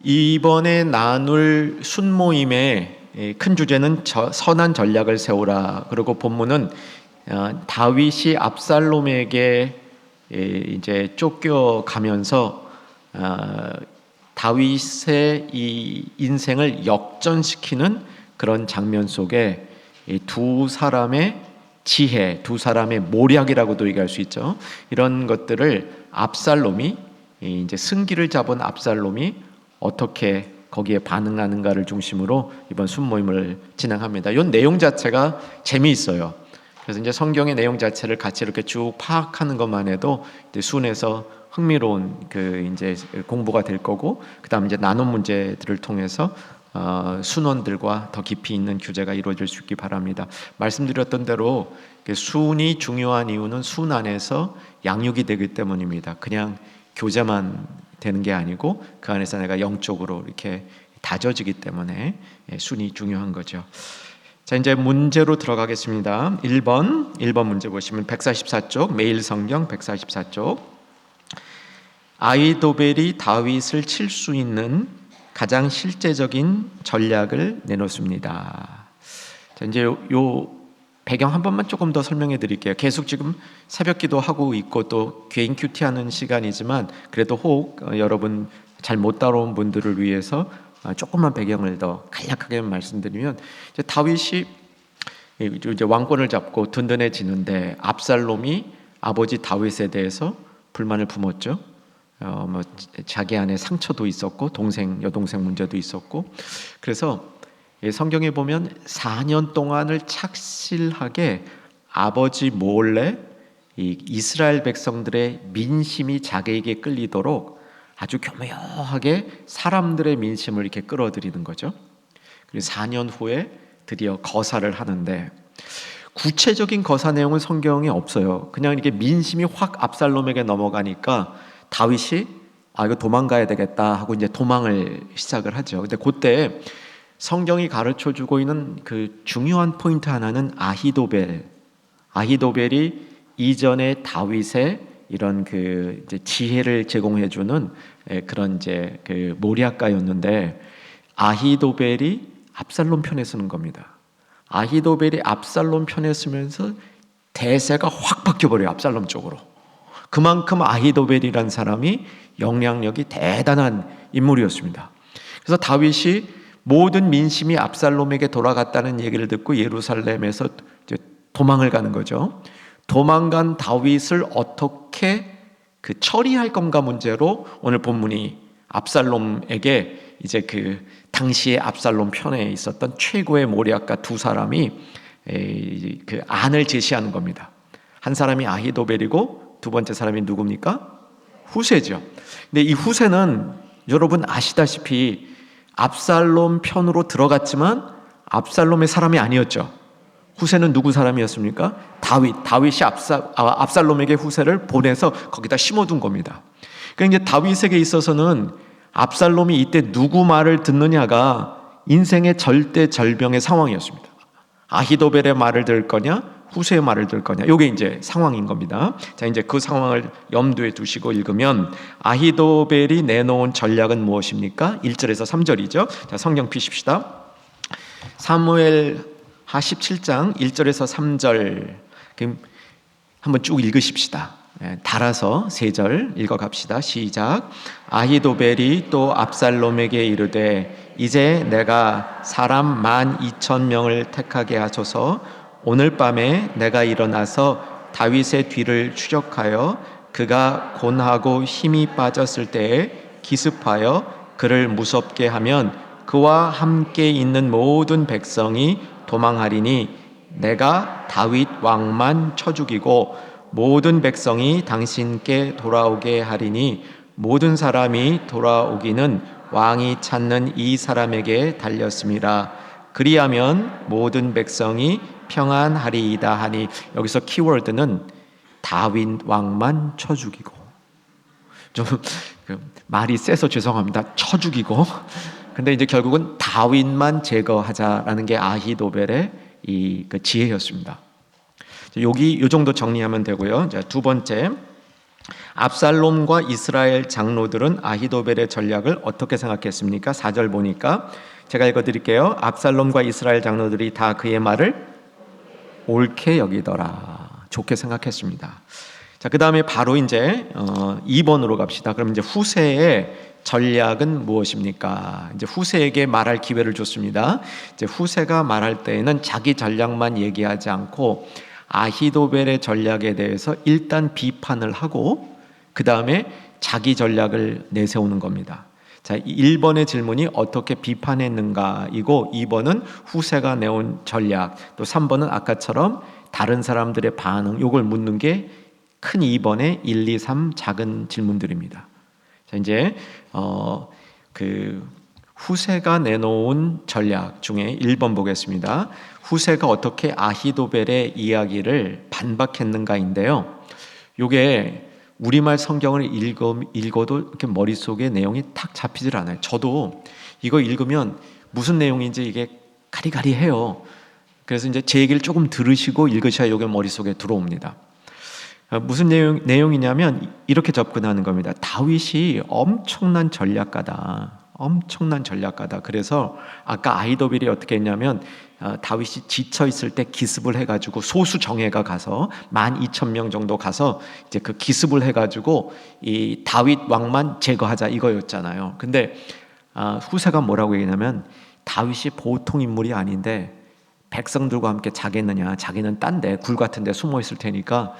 이번에 나눌 순모임의 큰 주제는 선한 전략을 세우라. 그리고 본문은 다윗이 압살롬에게 이제 쫓겨가면서 다윗의 이 인생을 역전시키는 그런 장면 속에 두 사람의 지혜, 두 사람의 모략이라고도 얘기할 수 있죠. 이런 것들을 압살롬이 이제 승기를 잡은 압살롬이 어떻게 거기에 반응하는가를 중심으로 이번 순모임을 진행합니다. 이 내용 자체가 재미있어요. 그래서 이제 성경의 내용 자체를 같이 이렇게 쭉 파악하는 것만 해도 이제 순에서 흥미로운 그 이제 공부가 될 거고, 그다음 이제 나눔 문제들을 통해서 순원들과 더 깊이 있는 교제가 이루어질 수 있기 바랍니다. 말씀드렸던 대로 순이 중요한 이유는 순 안에서 양육이 되기 때문입니다. 그냥 교제만 되는 게 아니고 그 안에서 내가 영적으로 이렇게 다져지기 때문에 순이 중요한 거죠. 자, 이제 문제로 들어가겠습니다. 1번 문제 보시면 144쪽, 매일 성경 144쪽. 아히도벨이 다윗을 칠 수 있는 가장 실제적인 전략을 내놓습니다. 자, 이제 요 배경 한 번만 조금 더 설명해 드릴게요. 계속 지금 새벽기도 하고 있고 또 개인 큐티하는 시간이지만 그래도 혹 여러분 잘 못 따라온 분들을 위해서 조금만 배경을 더 간략하게 말씀드리면, 이제 다윗이 이제 왕권을 잡고 든든해지는데 압살롬이 아버지 다윗에 대해서 불만을 품었죠. 뭐 자기 안에 상처도 있었고 여동생 문제도 있었고, 그래서 성경에 보면 4년 동안을 착실하게 아버지 몰래 이 이스라엘 백성들의 민심이 자기에게 끌리도록 아주 교묘하게 사람들의 민심을 이렇게 끌어들이는 거죠. 그리고 4년 후에 드디어 거사를 하는데, 구체적인 거사 내용은 성경에 없어요. 그냥 이렇게 민심이 확 압살롬에게 넘어가니까 다윗이 이거 도망가야 되겠다 하고 이제 도망을 시작을 하죠. 근데 그때 성경이 가르쳐주고 있는 그 중요한 포인트 하나는 아히도벨이 이전에 다윗의 이런 그 이제 지혜를 제공해주는 그런 이제 그 모략가였는데, 아히도벨이 압살롬 편에 서는 겁니다. 아히도벨이 압살롬 편에 서면서 대세가 확 바뀌어버려요. 압살롬 쪽으로. 그만큼 아히도벨이란 사람이 영향력이 대단한 인물이었습니다. 그래서 다윗이 모든 민심이 압살롬에게 돌아갔다는 얘기를 듣고 예루살렘에서 이제 도망을 가는 거죠. 도망간 다윗을 어떻게 그 처리할 건가 문제로 오늘 본문이 압살롬에게 이제 그 당시에 압살롬 편에 있었던 최고의 모략가 두 사람이 그 안을 제시하는 겁니다. 한 사람이 아히도벨이고 두 번째 사람이 누굽니까? 후세죠. 근데 이 후세는 여러분 아시다시피 압살롬 편으로 들어갔지만 압살롬의 사람이 아니었죠. 후세는 누구 사람이었습니까? 다윗이 압살롬에게 후세를 보내서 거기다 심어둔 겁니다. 그러니까 이제 다윗에게 있어서는 압살롬이 이때 누구 말을 듣느냐가 인생의 절대절명의 상황이었습니다. 아히도벨의 말을 들을 거냐, 후세의 말을 들을 거냐, 이게 이제 상황인 겁니다. 자, 이제 그 상황을 염두에 두시고 읽으면, 아히도벨이 내놓은 전략은 무엇입니까? 1절에서 3절이죠. 자, 성경 피십시다. 사무엘 하 17장 1절에서 3절 한번 쭉 읽으십시다. 달아서 3절 읽어갑시다. 시작. 아히도벨이 또 압살롬에게 이르되 이제 내가 사람 12,000명을 택하게 하소서. 오늘 밤에 내가 일어나서 다윗의 뒤를 추적하여 그가 곤하고 힘이 빠졌을 때에 기습하여 그를 무섭게 하면 그와 함께 있는 모든 백성이 도망하리니 내가 다윗 왕만 쳐 죽이고 모든 백성이 당신께 돌아오게 하리니 모든 사람이 돌아오기는 왕이 찾는 이 사람에게 달렸음이라. 그리하면 모든 백성이 평안하리이다 하니, 여기서 키워드는 다윗 왕만 쳐 죽이고, 좀 말이 세서 죄송합니다. 쳐 죽이고, 근데 이제 결국은 다윗만 제거하자라는 게 아히도벨의 그 지혜였습니다. 여기 이 정도 정리하면 되고요. 자, 두 번째, 압살롬과 이스라엘 장로들은 아히도벨의 전략을 어떻게 생각했습니까? 4절 보니까 제가 읽어드릴게요. 압살롬과 이스라엘 장로들이 다 그의 말을 옳게 여기더라. 좋게 생각했습니다. 자, 그 다음에 바로 이제 2번으로 갑시다. 그럼 이제 후세의 전략은 무엇입니까? 이제 후세에게 말할 기회를 줬습니다. 이제 후세가 말할 때에는 자기 전략만 얘기하지 않고 아히도벨의 전략에 대해서 일단 비판을 하고 그 다음에 자기 전략을 내세우는 겁니다. 자, 1번의 질문이 어떻게 비판했는가이고 2번은 후세가 내온 전략, 또 3번은 아까처럼 다른 사람들의 반응, 요걸 묻는 게 큰 2번의 1, 2, 3 작은 질문들입니다. 자, 이제 그 후세가 내놓은 전략 중에 1번 보겠습니다. 후세가 어떻게 아히도벨의 이야기를 반박했는가인데요. 요게 우리말 성경을 읽어도 이렇게 머릿속에 내용이 탁 잡히질 않아요. 저도 이거 읽으면 무슨 내용인지 이게 가리가리해요. 그래서 이제 제 얘기를 조금 들으시고 읽으셔야 이게 머릿속에 들어옵니다. 무슨 내용이냐면 이렇게 접근하는 겁니다. 다윗이 엄청난 전략가다. 그래서 아까 아히도벨이 어떻게 했냐면 다윗이 지쳐 있을 때 기습을 해가지고 소수 정예가 가서 12,000명 정도 가서 이제 그 기습을 해가지고 이 다윗 왕만 제거하자 이거였잖아요. 근데 후세가 뭐라고 얘기냐면 다윗이 보통 인물이 아닌데 백성들과 함께 자겠느냐, 자기는 딴데 굴 같은데 숨어 있을 테니까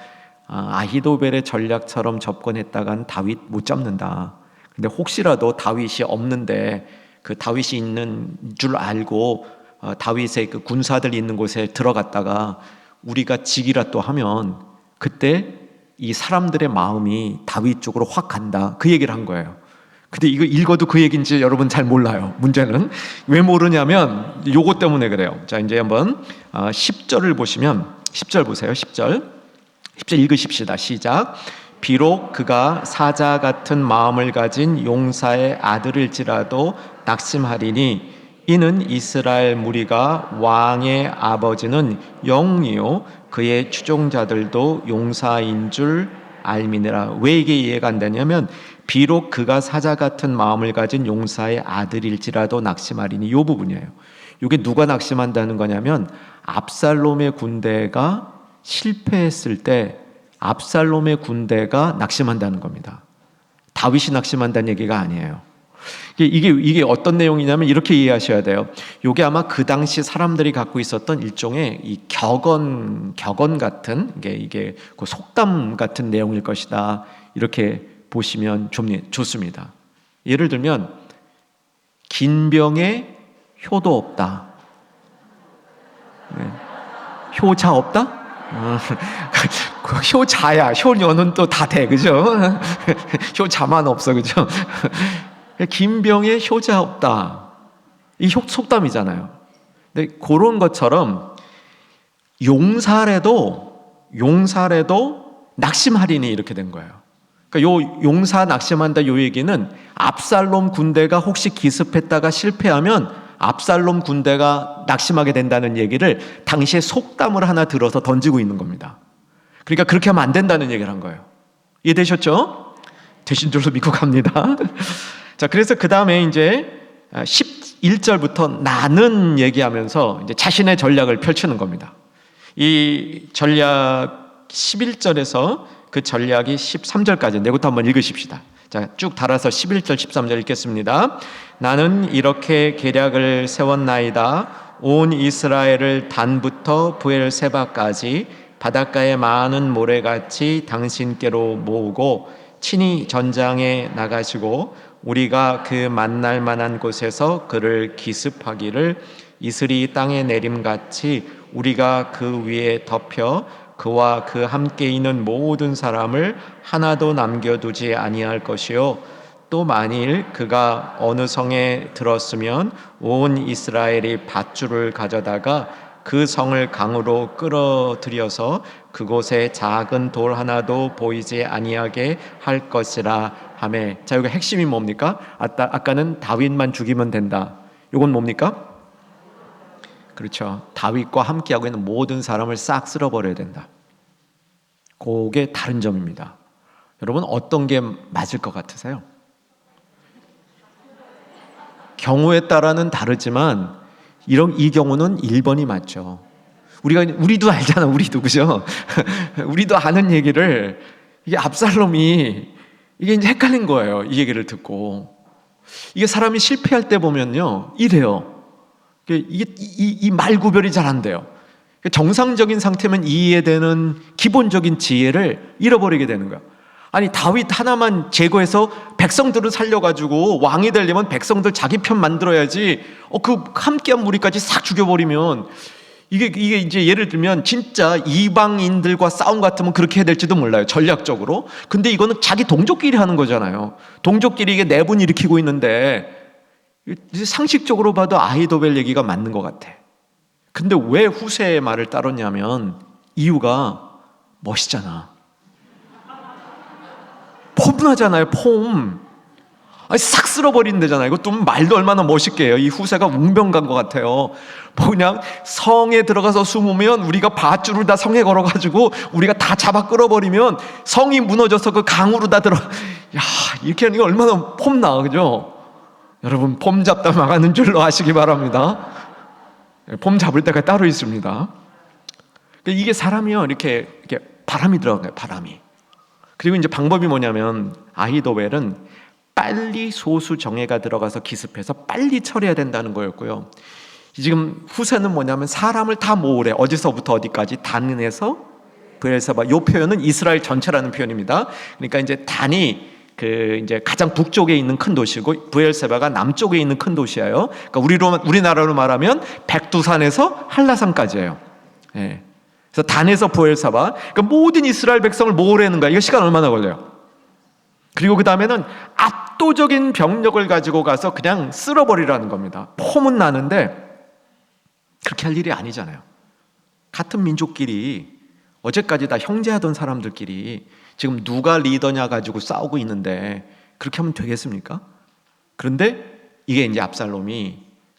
아히도벨의 전략처럼 접근했다간 다윗 못 잡는다. 근데 혹시라도 다윗이 없는데 그 다윗이 있는 줄 알고 다윗의 그 군사들 있는 곳에 들어갔다가 우리가 지기라 또 하면 그때 이 사람들의 마음이 다윗 쪽으로 확 간다. 그 얘기를 한 거예요. 근데 이거 읽어도 그 얘기인지 여러분 잘 몰라요. 문제는 왜 모르냐면 요거 때문에 그래요. 자, 이제 한번 10절을 보시면 10절 보세요. 10절 읽으십시다. 시작. 비록 그가 사자 같은 마음을 가진 용사의 아들일지라도 낙심하리니 이는 이스라엘 무리가 왕의 아버지는 영이요 그의 추종자들도 용사인 줄 알미니라. 왜 이게 이해가 안 되냐면 비록 그가 사자 같은 마음을 가진 용사의 아들일지라도 낙심하리니 이 부분이에요. 이게 누가 낙심한다는 거냐면 압살롬의 군대가 실패했을 때 압살롬의 군대가 낙심한다는 겁니다. 다윗이 낙심한다는 얘기가 아니에요. 이게 어떤 내용이냐면 이렇게 이해하셔야 돼요. 이게 아마 그 당시 사람들이 갖고 있었던 일종의 이 격언 같은 이게 그 속담 같은 내용일 것이다. 이렇게 보시면 좋습니다. 예를 들면 긴 병에 효도 없다. 네. 효자 없다? 효자야. 효녀는 또 다 돼, 그죠? 효자만 없어, 그죠? 긴 병에 효자 없다. 이 속담이잖아요. 근데 그런 것처럼 용사래도 낙심하리니 이렇게 된 거예요. 그러니까 요 용사 낙심한다 요 얘기는 압살롬 군대가 혹시 기습했다가 실패하면 압살롬 군대가 낙심하게 된다는 얘기를 당시에 속담을 하나 들어서 던지고 있는 겁니다. 그러니까 그렇게 하면 안 된다는 얘기를 한 거예요. 이해되셨죠? 되신 줄로 믿고 갑니다. 자, 그래서 그 다음에 이제 11절부터 나는 얘기하면서 이제 자신의 전략을 펼치는 겁니다. 이 전략 11절에서 그 전략이 13절까지 내부터 한번 읽으십시다. 자, 쭉 달아서 11절 13절 읽겠습니다. 나는 이렇게 계략을 세웠나이다. 온 이스라엘을 단부터 브엘세바까지 바닷가의 많은 모래같이 당신께로 모으고 친히 전장에 나가시고 우리가 그 만날 만한 곳에서 그를 기습하기를 이슬이 땅에 내림같이 우리가 그 위에 덮여 그와 그 함께 있는 모든 사람을 하나도 남겨두지 아니할 것이요 또 만일 그가 어느 성에 들었으면 온 이스라엘이 밧줄을 가져다가 그 성을 강으로 끌어들여서 그곳에 작은 돌 하나도 보이지 아니하게 할 것이라 하매. 자, 여기 핵심이 뭡니까? 아까는 다윗만 죽이면 된다. 이건 뭡니까? 그렇죠. 다윗과 함께하고 있는 모든 사람을 싹 쓸어버려야 된다. 그게 다른 점입니다. 여러분 어떤 게 맞을 것 같으세요? 경우에 따라는 다르지만 이 경우는 1번이 맞죠. 우리도 알잖아. 우리도 그죠? 우리도 아는 얘기를 이게 압살롬이 이게 이제 헷갈린 거예요. 이 얘기를 듣고 이게 사람이 실패할 때 보면요 이래요. 이게 이 말 구별이 잘 안 돼요. 정상적인 상태면 이해되는 기본적인 지혜를 잃어버리게 되는 거야. 아니 다윗 하나만 제거해서 백성들을 살려가지고 왕이 되려면 백성들 자기 편 만들어야지. 그 함께한 무리까지 싹 죽여버리면 이게 이제 예를 들면 진짜 이방인들과 싸움 같으면 그렇게 해야 될지도 몰라요. 전략적으로. 근데 이거는 자기 동족끼리 하는 거잖아요. 동족끼리 이게 내분 일으키고 있는데 상식적으로 봐도 아히도벨 얘기가 맞는 것 같아. 근데 왜 후세의 말을 따랐냐면 이유가 멋있잖아. 폼나잖아요. 폼. 아니 싹 쓸어버린다잖아요. 이것도 말도 얼마나 멋있게 해요. 이 후세가 웅변간 것 같아요. 그냥 성에 들어가서 숨으면 우리가 밧줄을 다 성에 걸어가지고 우리가 다 잡아 끌어버리면 성이 무너져서 그 강으로 다 들어. 야 이렇게 하는 게 얼마나 폼나, 그죠? 여러분 폼 잡다 망하는 줄로 아시기 바랍니다. 폼 잡을 때가 따로 있습니다. 이게 사람이요 이렇게 바람이 들어가요. 바람이. 그리고 이제 방법이 뭐냐면 아히도벨은 빨리 소수 정예가 들어가서 기습해서 빨리 처리해야 된다는 거였고요. 지금 후세는 뭐냐면 사람을 다 모으래. 어디서부터 어디까지 단에서 브엘세바. 이 표현은 이스라엘 전체라는 표현입니다. 그러니까 이제 단이 이제 가장 북쪽에 있는 큰 도시고 브엘세바가 남쪽에 있는 큰 도시예요. 그러니까 우리나라로 말하면 백두산에서 한라산까지예요. 예. 그래서 단에서 브엘세바. 그러니까 모든 이스라엘 백성을 모으려는 거야. 이거 시간 얼마나 걸려요? 그리고 그 다음에는 압도적인 병력을 가지고 가서 그냥 쓸어버리라는 겁니다. 폼은 나는데 그렇게 할 일이 아니잖아요. 같은 민족끼리 어제까지 다 형제하던 사람들끼리 지금 누가 리더냐 가지고 싸우고 있는데 그렇게 하면 되겠습니까? 그런데 이게 이제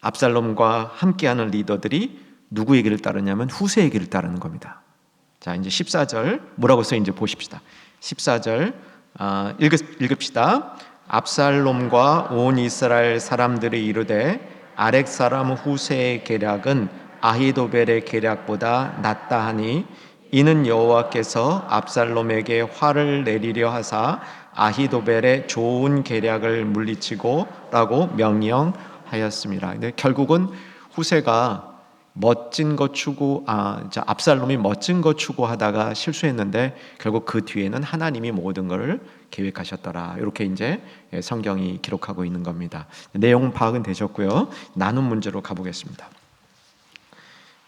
압살롬과 함께하는 리더들이 누구 얘기를 따르냐면 후세 얘기를 따르는 겁니다. 자, 이제 14절 뭐라고 써있는지 보십시다. 14절 읽읍시다. 압살롬과 온 이스라엘 사람들이 이르되 아렉 사람 후세의 계략은 아히도벨의 계략보다 낫다 하니 이는 여호와께서 압살롬에게 화를 내리려 하사 아히도벨의 좋은 계략을 물리치고라고 명령하였습니다. 근데 결국은 후세가 압살롬이 멋진 거 추구하다가 실수했는데 결국 그 뒤에는 하나님이 모든 것을 계획하셨더라. 이렇게 이제 성경이 기록하고 있는 겁니다. 내용 파악은 되셨고요. 나눔 문제로 가보겠습니다.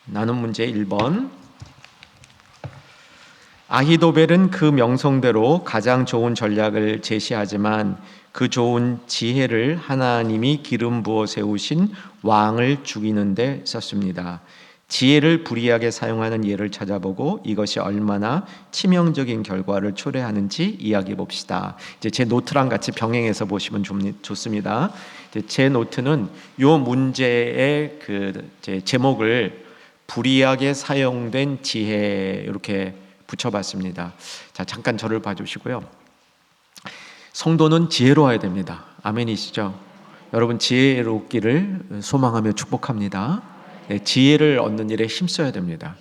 나눔 문제 1번. 아히도벨은 그 명성대로 가장 좋은 전략을 제시하지만 그 좋은 지혜를 하나님이 기름 부어 세우신 왕을 죽이는 데 썼습니다. 지혜를 불이하게 사용하는 예를 찾아보고 이것이 얼마나 치명적인 결과를 초래하는지 이야기해 봅시다. 이제 제 노트랑 같이 병행해서 보시면 좋습니다. 제 노트는 이 문제의 제목을 불이하게 사용된 지혜 이렇게 붙여봤습니다. 자, 잠깐 저를 봐주시고요. 성도는 지혜로워야 됩니다. 아멘이시죠? 여러분 지혜롭기를 소망하며 축복합니다. 지혜를 얻는 일에 힘써야 됩니다.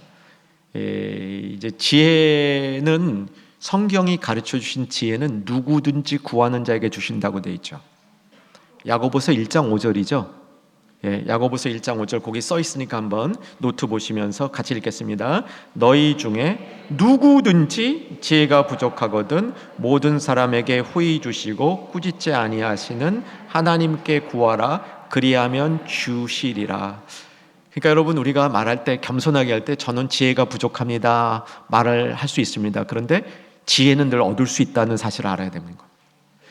이제 지혜는 성경이 가르쳐 주신 지혜는 누구든지 구하는 자에게 주신다고 되어 있죠. 야고보서 1장 5절이죠. 야고보서 1장 5절 거기 써 있으니까 한번 노트 보시면서 같이 읽겠습니다. 너희 중에 누구든지 지혜가 부족하거든 모든 사람에게 후히 주시고 꾸짖지 아니하시는 하나님께 구하라 그리하면 주시리라. 그러니까 여러분 우리가 말할 때 겸손하게 할 때 저는 지혜가 부족합니다 말을 할 수 있습니다. 그런데 지혜는 늘 얻을 수 있다는 사실을 알아야 되는 거예요.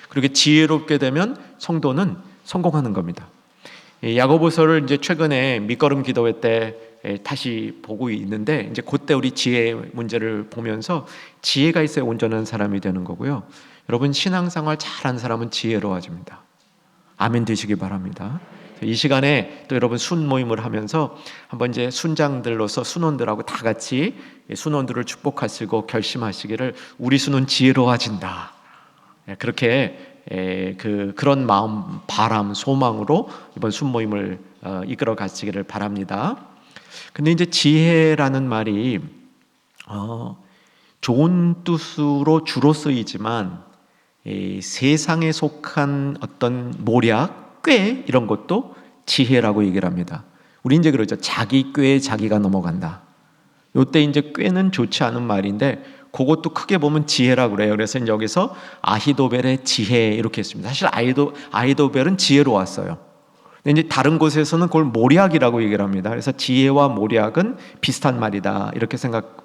그렇게 지혜롭게 되면 성도는 성공하는 겁니다. 야고보서를 이제 최근에 밑거름 기도회 때 다시 보고 있는데 이제 그때 우리 지혜 문제를 보면서 지혜가 있어야 온전한 사람이 되는 거고요. 여러분 신앙생활 잘하는 사람은 지혜로워집니다. 아멘 되시기 바랍니다. 이 시간에 또 여러분 순 모임을 하면서 한번 이제 순장들로서 순원들하고 다 같이 순원들을 축복하시고 결심하시기를 우리 순은 지혜로워진다. 그렇게 그런 마음, 바람, 소망으로 이번 순모임을 이끌어 가시기를 바랍니다. 근데 이제 지혜라는 말이 좋은 뜻으로 주로 쓰이지만 세상에 속한 어떤 모략, 꾀 이런 것도 지혜라고 얘기를 합니다. 우리 이제 그러죠. 자기 꾀에 자기가 넘어간다. 요때 이제 꾀는 좋지 않은 말인데 그것도 크게 보면 지혜라고 그래요. 그래서 여기서 아히도벨의 지혜 이렇게 했습니다. 사실 아히도벨은 지혜로 왔어요. 근데 이제 다른 곳에서는 그걸 모략이라고 얘기를 합니다. 그래서 지혜와 모략은 비슷한 말이다. 이렇게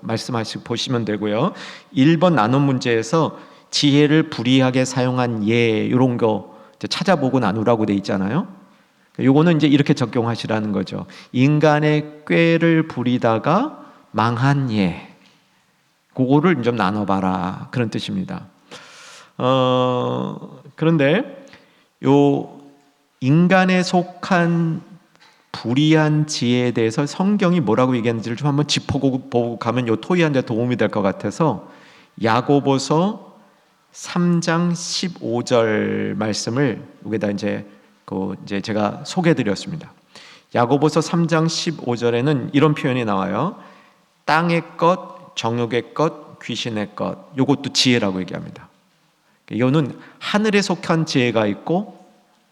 말씀하시고 보시면 되고요. 1번 나눔 문제에서 지혜를 불이하게 사용한 예 이런 거 찾아보고 나누라고 돼 있잖아요. 요거는 이제 이렇게 적용하시라는 거죠. 인간의 꾀를 부리다가 망한 예. 그거를 좀 나눠봐라. 그런 뜻입니다. 그런데 요 인간에 속한 불의한 지혜에 대해서 성경이 뭐라고 얘기하는지를 좀 한번 짚어보고 가면 요 토의하는 데 도움이 될 것 같아서 야고보서 3장 15절 말씀을 여기다 이제 제가 소개해드렸습니다. 야고보서 3장 15절에는 이런 표현이 나와요. 땅의 것, 정욕의 것, 귀신의 것. 이것도 지혜라고 얘기합니다. 이거는 하늘에 속한 지혜가 있고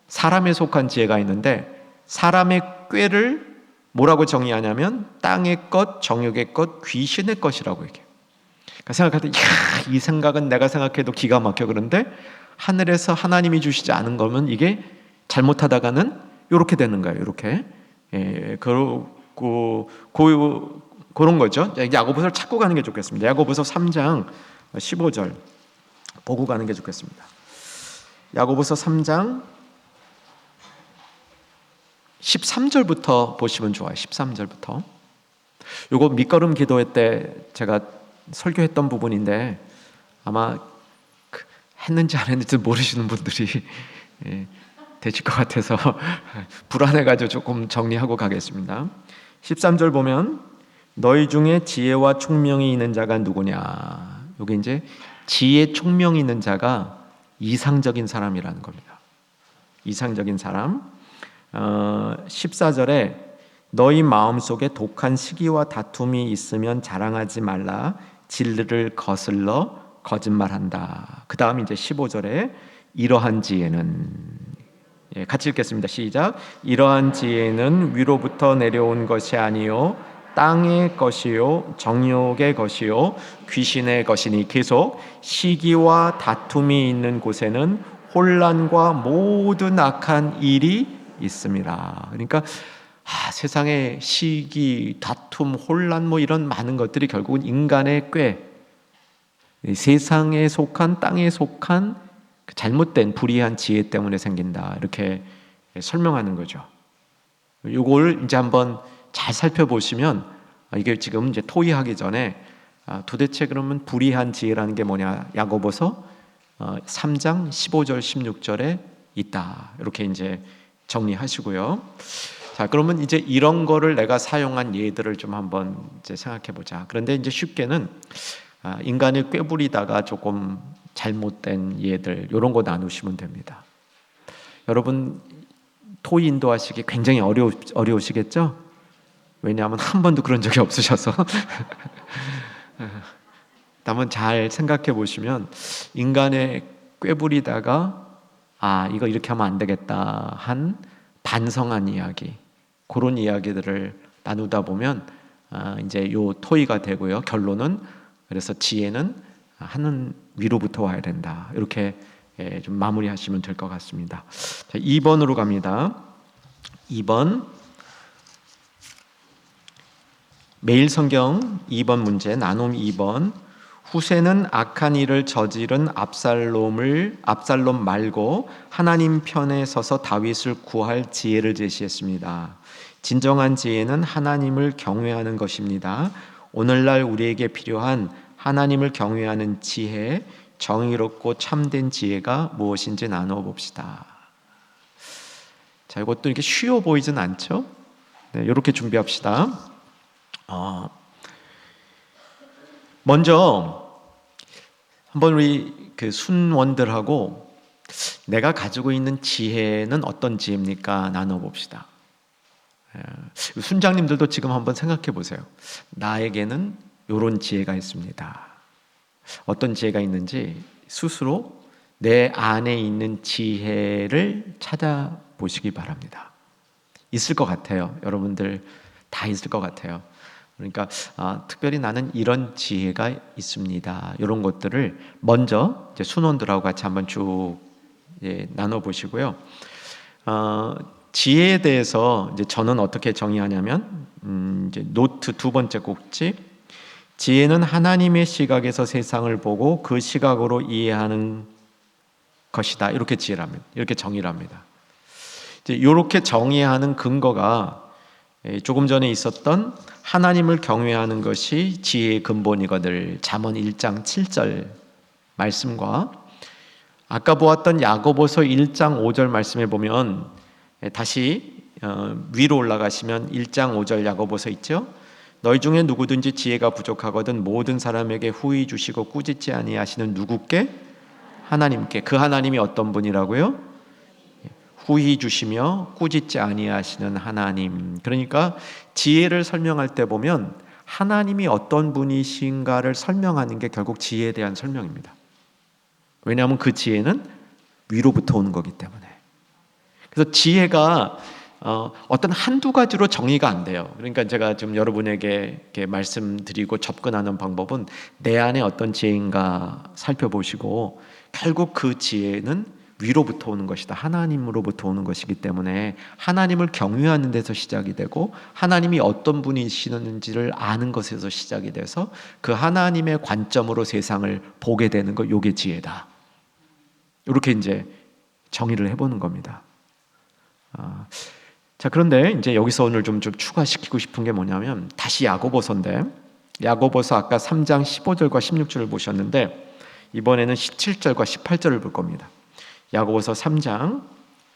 사람에 속한 지혜가 있는데 사람의 꾀를 뭐라고 정의하냐면 땅의 것, 정욕의 것, 귀신의 것이라고 얘기해요. 그러니까 생각할 때 이 생각은 내가 생각해도 기가 막혀. 그런데 하늘에서 하나님이 주시지 않은 거면 이게 잘못하다가는 이렇게 되는 거예요. 이렇게. 그런 거죠. 야고보서를 찾고 가는 게 좋겠습니다. 야고보서 3장 15절 보고 가는 게 좋겠습니다. 야고보서 3장 13절부터 보시면 좋아요. 13절부터. 요거 밑거름 기도회 때 제가 설교했던 부분인데 아마 했는지 안 했는지 모르시는 분들이 되실 것 같아서 불안해가지고 조금 정리하고 가겠습니다. 13절 보면 너희 중에 지혜와 총명이 있는 자가 누구냐. 여기 이제 지혜 총명이 있는 자가 이상적인 사람이라는 겁니다. 이상적인 사람. 14절에 너희 마음속에 독한 시기와 다툼이 있으면 자랑하지 말라. 진리를 거슬러 거짓말한다. 그 다음 이제 15절에 이러한 지혜는 같이 읽겠습니다. 시작. 이러한 지혜는 위로부터 내려온 것이 아니요 땅의 것이요 정욕의 것이요 귀신의 것이니. 계속 시기와 다툼이 있는 곳에는 혼란과 모든 악한 일이 있습니다. 그러니까 세상에 시기, 다툼, 혼란 이런 많은 것들이 결국은 인간의 꾀, 세상에 속한 땅에 속한 잘못된 불의한 지혜 때문에 생긴다. 이렇게 설명하는 거죠. 이걸 이제 한번 잘 살펴보시면 이게 지금 이제 토의하기 전에 도대체 그러면 불의한 지혜라는 게 뭐냐? 야고보서 3장 15절 16절에 있다. 이렇게 이제 정리하시고요. 자, 그러면 이제 이런 거를 내가 사용한 예들을 좀 한번 이제 생각해 보자. 그런데 이제 쉽게는 인간을 꾀부리다가 조금 잘못된 예들 이런 거 나누시면 됩니다. 여러분 토의 인도하시기 굉장히 어려우시겠죠? 왜냐하면 한 번도 그런 적이 없으셔서. 한번 잘 생각해 보시면 인간의 꾀부리다가 이거 이렇게 하면 안 되겠다 한 반성한 이야기, 그런 이야기들을 나누다 보면 이제 요 토의가 되고요. 결론은 그래서 지혜는 하는 위로부터 와야 된다. 이렇게 좀 마무리하시면 될 것 같습니다. 자, 2번으로 갑니다. 2번 매일 성경 2번 문제 나눔 2번. 후세는 악한 일을 저지른 압살롬 말고 하나님 편에 서서 다윗을 구할 지혜를 제시했습니다. 진정한 지혜는 하나님을 경외하는 것입니다. 오늘날 우리에게 필요한 하나님을 경외하는 지혜, 정의롭고 참된 지혜가 무엇인지 나누어 봅시다. 자, 이것도 이렇게 쉬워 보이진 않죠? 네, 이렇게 준비합시다. 먼저 한번 우리 그 순원들하고 내가 가지고 있는 지혜는 어떤 지혜입니까? 나눠봅시다. 순장님들도 지금 한번 생각해 보세요. 나에게는 이런 지혜가 있습니다. 어떤 지혜가 있는지 스스로 내 안에 있는 지혜를 찾아보시기 바랍니다. 있을 것 같아요. 여러분들 다 있을 것 같아요. 그러니까 특별히 나는 이런 지혜가 있습니다. 이런 것들을 먼저 이제 순원들하고 같이 한번 쭉 나눠보시고요. 지혜에 대해서 이제 저는 어떻게 정의하냐면 이제 노트 두 번째 꼭지, 지혜는 하나님의 시각에서 세상을 보고 그 시각으로 이해하는 것이다. 이렇게 지혜랍니다. 이렇게 정의를 합니다. 이제 이렇게 정의하는 근거가 조금 전에 있었던 하나님을 경외하는 것이 지혜의 근본이거늘 잠언 1장 7절 말씀과 아까 보았던 야고보서 1장 5절 말씀에 보면 다시 위로 올라가시면 1장 5절 야고보서 있죠. 너희 중에 누구든지 지혜가 부족하거든 모든 사람에게 후히 주시고 꾸짖지 아니하시는 누구께? 하나님께. 그 하나님이 어떤 분이라고요? 후히 주시며 꾸짖지 아니하시는 하나님. 그러니까 지혜를 설명할 때 보면 하나님이 어떤 분이신가를 설명하는 게 결국 지혜에 대한 설명입니다. 왜냐하면 그 지혜는 위로부터 오는 거기 때문에. 그래서 지혜가 어떤 한두 가지로 정의가 안 돼요. 그러니까 제가 좀 여러분에게 이렇게 말씀드리고 접근하는 방법은 내 안에 어떤 지혜인가 살펴보시고 결국 그 지혜는 위로부터 오는 것이다. 하나님으로부터 오는 것이기 때문에 하나님을 경외하는 데서 시작이 되고 하나님이 어떤 분이시는지를 아는 것에서 시작이 돼서 그 하나님의 관점으로 세상을 보게 되는 것, 요게 지혜다. 이렇게 이제 정의를 해보는 겁니다. 자, 그런데 이제 여기서 오늘 좀 추가시키고 싶은 게 뭐냐면 다시 야고보서인데, 야고보서 아까 3장 15절과 16절을 보셨는데 이번에는 17절과 18절을 볼 겁니다. 야고보서 3장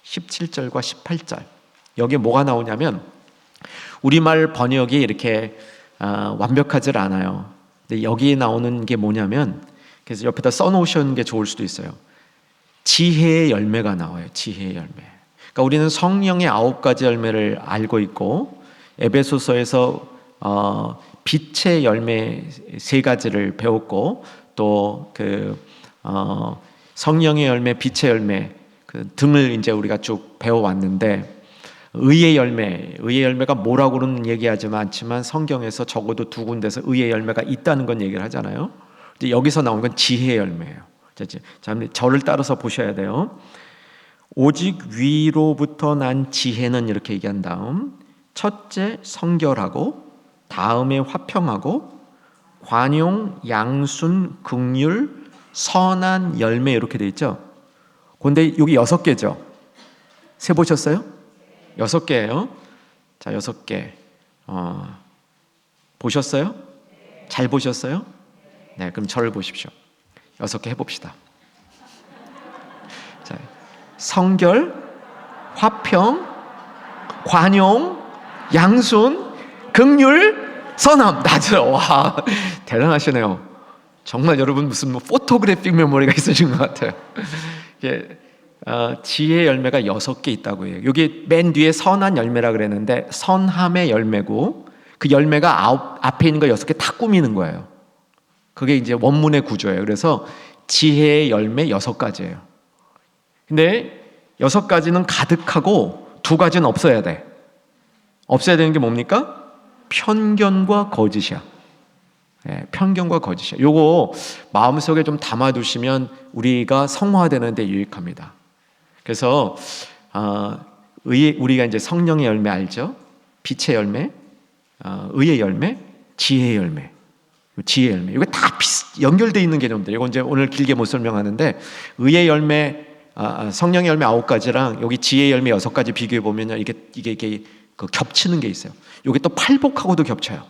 17절과 18절. 여기에 뭐가 나오냐면 우리말 번역이 이렇게 완벽하지 않아요. 근데 여기에 나오는 게 뭐냐면, 그래서 옆에다 써놓으시는 게 좋을 수도 있어요. 지혜의 열매가 나와요. 지혜의 열매. 그러니까 우리는 성령의 9가지 열매를 알고 있고 에베소서에서 빛의 열매 3가지를 배웠고 또 성령의 열매, 빛의 열매 그 등을 이제 우리가 쭉 배워왔는데 의의 열매가 뭐라고는 얘기하지 않지만 성경에서 적어도 2군데서 의의 열매가 있다는 건 얘기를 하잖아요. 근데 여기서 나온 건 지혜의 열매예요. 자, 저를 따라서 보셔야 돼요. 오직 위로부터 난 지혜는 이렇게 얘기한 다음 첫째 성결하고 다음에 화평하고 관용, 양순, 긍휼, 선한 열매 이렇게 돼 있죠. 그런데 여기 6개죠. 세 보셨어요? 6개예요. 자, 6개. 보셨어요? 잘 보셨어요? 네, 그럼 저를 보십시오. 6개 해봅시다. 자, 성결, 화평, 관용, 양순, 긍휼, 선함. 맞아요. 와, 대단하시네요. 정말 여러분 무슨 포토그래픽 메모리가 있으신 것 같아요. 지혜의 열매가 6개 있다고 해요. 여기 맨 뒤에 선한 열매라 그랬는데 선함의 열매고 그 열매가 앞에 있는 거 6개 다 꾸미는 거예요. 그게 이제 원문의 구조예요. 그래서 지혜의 열매 6가지예요. 근데 6가지는 가득하고 2가지는 없어야 돼. 없어야 되는 게 뭡니까? 편견과 거짓이야. 편견과 거짓이야. 요거 마음속에 좀 담아두시면 우리가 성화되는 데 유익합니다. 그래서 우리가 이제 성령의 열매 알죠? 빛의 열매, 의의 열매, 지혜의 열매. 지혜의 열매. 이거 다 연결되어 있는 개념들. 이거 이제 오늘 길게 못 설명하는데 의의 열매, 성령의 열매 9가지랑 여기 지혜의 열매 6가지 비교해 보면 이게 겹치는 게 있어요. 이게 또 팔복하고도 겹쳐요.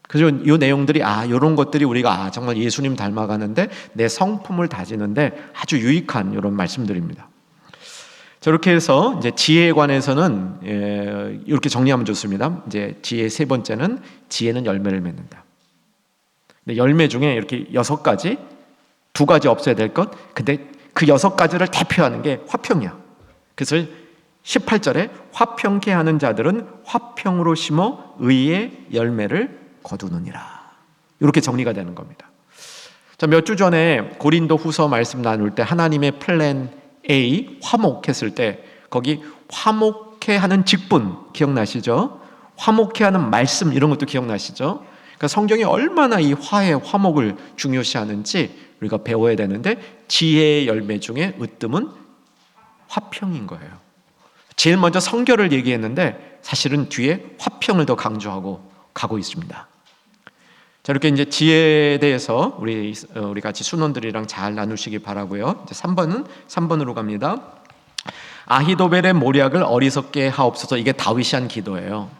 그래서 이 내용들이 이런 것들이 우리가 정말 예수님 닮아가는데 내 성품을 다지는데 아주 유익한 이런 말씀들입니다. 저렇게 해서 이제 지혜에 관해서는 이렇게 정리하면 좋습니다. 이제 지혜 3번째는 지혜는 열매를 맺는다. 근데 열매 중에 이렇게 6가지, 두 가지 없어야 될 것. 근데 그 6가지를 대표하는 게 화평이야. 그래서 18절에 화평케 하는 자들은 화평으로 심어 의의 열매를 거두느니라. 이렇게 정리가 되는 겁니다. 자, 몇 주 전에 고린도 후서 말씀 나눌 때 하나님의 플랜 A 화목했을 때 거기 화목해 하는 직분 기억나시죠? 화목해 하는 말씀 이런 것도 기억나시죠? 그러니까 성경이 얼마나 이 화의 화목을 중요시하는지 우리가 배워야 되는데 지혜의 열매 중에 으뜸은 화평인 거예요. 제일 먼저 성결을 얘기했는데 사실은 뒤에 화평을 더 강조하고 가고 있습니다. 자, 이렇게 이제 지혜에 대해서 우리 같이 순원들이랑 잘 나누시기 바라고요. 이제 3번으로 갑니다. 아히도벨의 모략을 어리석게 하옵소서. 이게 다윗이 한 기도예요.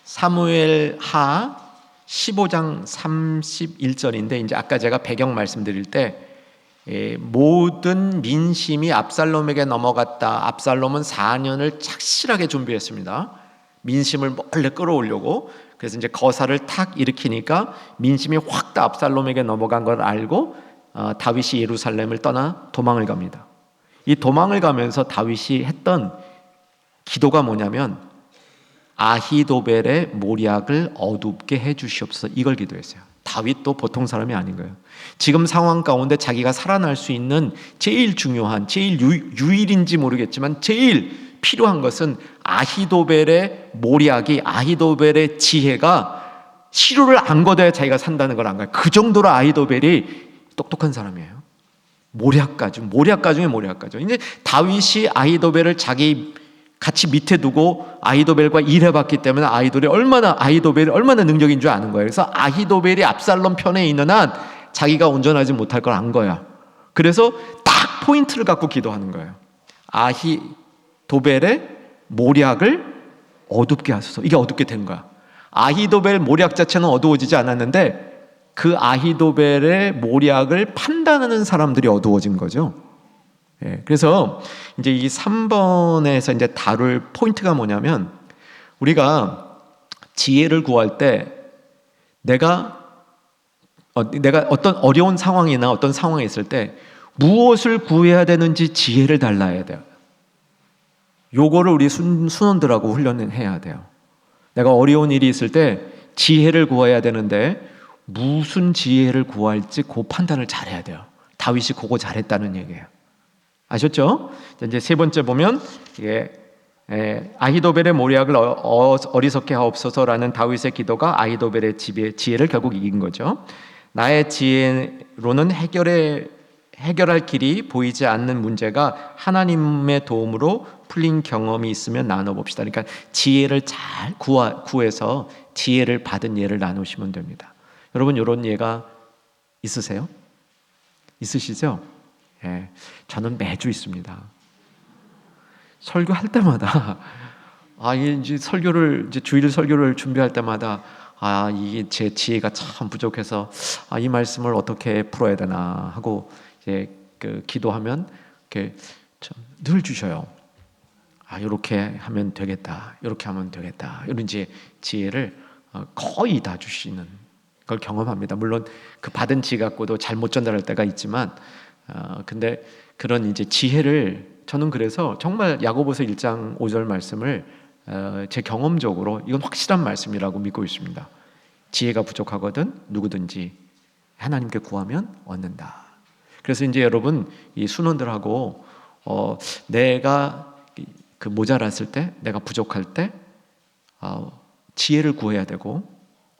사무엘하 15장 31절인데 이제 아까 제가 배경 말씀드릴 때 모든 민심이 압살롬에게 넘어갔다. 압살롬은 4년을 착실하게 준비했습니다. 민심을 몰래 끌어오려고. 그래서 이제 거사를 탁 일으키니까 민심이 확 다 압살롬에게 넘어간 걸 알고 다윗이 예루살렘을 떠나 도망을 갑니다. 이 도망을 가면서 다윗이 했던 기도가 뭐냐면 아히도벨의 모략을 어둡게 해주시옵소서. 이걸 기도했어요. 다윗도 보통 사람이 아닌 거예요. 지금 상황 가운데 자기가 살아날 수 있는 제일 중요한, 제일 유일인지 모르겠지만 제일 필요한 것은 아히도벨의 모략이, 아히도벨의 지혜가 시료를 안 거둬야 자기가 산다는 걸 안 가요. 그 정도로 아히도벨이 똑똑한 사람이에요. 모략가 중에 모략가죠. 이제 다윗이 아히도벨을 자기 같이 밑에 두고 아히도벨과 일해봤기 때문에 아히도벨이 얼마나 능력인 줄 아는 거예요. 그래서 아히도벨이 압살롬 편에 있는 한 자기가 온전하지 못할 걸 안 거야. 그래서 딱 포인트를 갖고 기도하는 거예요. 아히도벨의 모략을 어둡게 하소서. 이게 어둡게 된 거야. 아히도벨 모략 자체는 어두워지지 않았는데 그 아히도벨의 모략을 판단하는 사람들이 어두워진 거죠. 그래서 이제 이 3번에서 이제 다룰 포인트가 뭐냐면 우리가 지혜를 구할 때 내가 어떤 어려운 상황이나 어떤 상황에 있을 때 무엇을 구해야 되는지 지혜를 달라야 돼요. 요거를 우리 순원들하고 훈련해야 돼요. 내가 어려운 일이 있을 때 지혜를 구해야 되는데 무슨 지혜를 구할지 그 판단을 잘해야 돼요. 다윗이 그거 잘했다는 얘기예요. 아셨죠? 이제 세 번째 보면 아히도벨의 모략을 어리석게 하옵소서라는 다윗의 기도가 아히도벨의 지혜를 결국 이긴 거죠. 나의 지혜로는 해결할 길이 보이지 않는 문제가 하나님의 도움으로 풀린 경험이 있으면 나눠봅시다. 그러니까 지혜를 잘 구해서 지혜를 받은 예를 나누시면 됩니다. 여러분 이런 예가 있으세요? 있으시죠? 저는 매주 있습니다. 설교할 때마다 이제 주일 설교를 준비할 때마다 이게 제 지혜가 참 부족해서 이 말씀을 어떻게 풀어야 되나 하고 이제 기도하면 늘 주셔요. 이렇게 하면 되겠다. 이렇게 하면 되겠다. 이런 이제 지혜를 거의 다 주시는 걸 경험합니다. 물론 그 받은 지혜 갖고도 잘못 전달할 때가 있지만 근데 그런 이제 지혜를 저는 그래서 정말 야고보서 1장 5절 말씀을 제 경험적으로 이건 확실한 말씀이라고 믿고 있습니다. 지혜가 부족하거든 누구든지 하나님께 구하면 얻는다. 그래서 이제 여러분 이 순원들하고 내가 모자랐을 때, 내가 부족할 때 지혜를 구해야 되고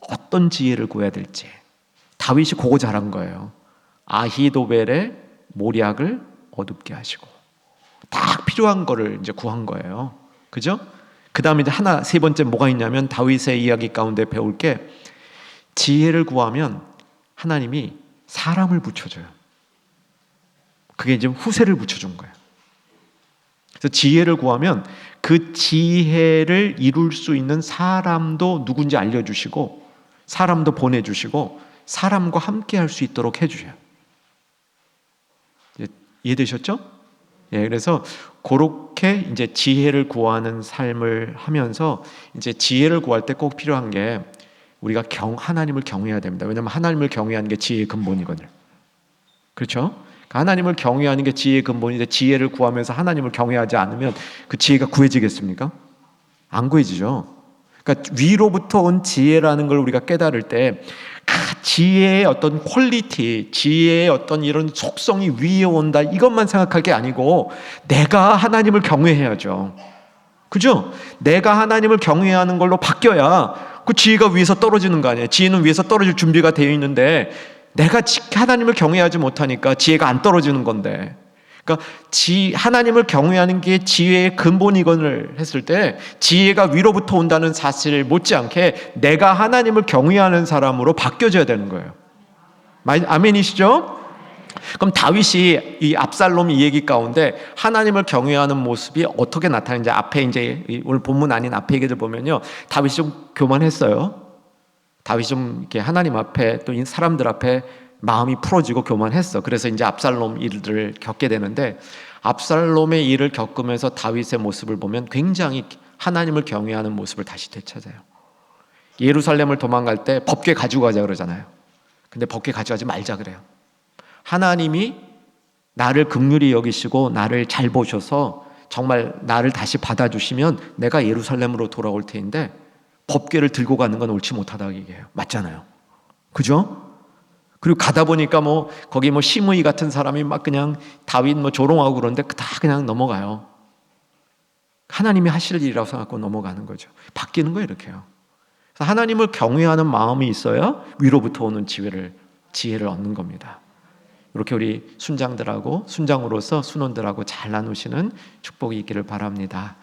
어떤 지혜를 구해야 될지 다윗이 그거 잘한 거예요. 아히도벨의 모략을 어둡게 하시고 딱 필요한 거를 이제 구한 거예요. 그죠? 그 다음에 이제 세 번째 뭐가 있냐면 다윗의 이야기 가운데 배울 게 지혜를 구하면 하나님이 사람을 붙여줘요. 그게 이제 후세를 붙여준 거예요. 그래서 지혜를 구하면 그 지혜를 이룰 수 있는 사람도 누군지 알려주시고 사람도 보내주시고 사람과 함께 할 수 있도록 해주셔요. 이해되셨죠? 그래서 그렇게 이제 지혜를 구하는 삶을 하면서 이제 지혜를 구할 때 꼭 필요한 게 우리가 하나님을 경외해야 됩니다. 왜냐하면 하나님을 경외하는 게 지혜의 근본이거든요. 그렇죠? 하나님을 경외하는 게 지혜의 근본인데 지혜를 구하면서 하나님을 경외하지 않으면 그 지혜가 구해지겠습니까? 안 구해지죠. 그러니까 위로부터 온 지혜라는 걸 우리가 깨달을 때 지혜의 어떤 퀄리티, 지혜의 어떤 이런 속성이 위에 온다 이것만 생각할 게 아니고 내가 하나님을 경외해야죠. 그죠? 내가 하나님을 경외하는 걸로 바뀌어야 그 지혜가 위에서 떨어지는 거 아니에요. 지혜는 위에서 떨어질 준비가 되어 있는데 내가 하나님을 경외하지 못하니까 지혜가 안 떨어지는 건데, 그러니까 하나님을 경외하는 게 지혜의 근본이건을 했을 때 지혜가 위로부터 온다는 사실 못지않게 내가 하나님을 경외하는 사람으로 바뀌어져야 되는 거예요. 아멘이시죠? 그럼 다윗이 이 압살롬 이 얘기 가운데 하나님을 경외하는 모습이 어떻게 나타나는지 앞에 이제 오늘 본문 아닌 앞에 얘기들 보면요, 다윗이 좀 교만했어요. 다윗이 좀 이렇게 하나님 앞에 또 사람들 앞에 마음이 풀어지고 교만했어. 그래서 이제 압살롬 일들을 겪게 되는데, 압살롬의 일을 겪으면서 다윗의 모습을 보면 굉장히 하나님을 경외하는 모습을 다시 되찾아요. 예루살렘을 도망갈 때 법궤 가지고 가자 그러잖아요. 근데 법궤 가져가지 말자 그래요. 하나님이 나를 긍휼히 여기시고 나를 잘 보셔서 정말 나를 다시 받아주시면 내가 예루살렘으로 돌아올 테인데 법궤를 들고 가는 건 옳지 못하다고 얘기해요. 맞잖아요. 그죠? 그리고 가다 보니까 거기 시므이 같은 사람이 막 그냥 다윗 조롱하고 그러는데 다 그냥 넘어가요. 하나님이 하실 일이라고 생각하고 넘어가는 거죠. 바뀌는 거예요, 이렇게요. 그래서 하나님을 경외하는 마음이 있어야 위로부터 오는 지혜를 얻는 겁니다. 이렇게 우리 순장으로서 순원들하고 잘 나누시는 축복이 있기를 바랍니다.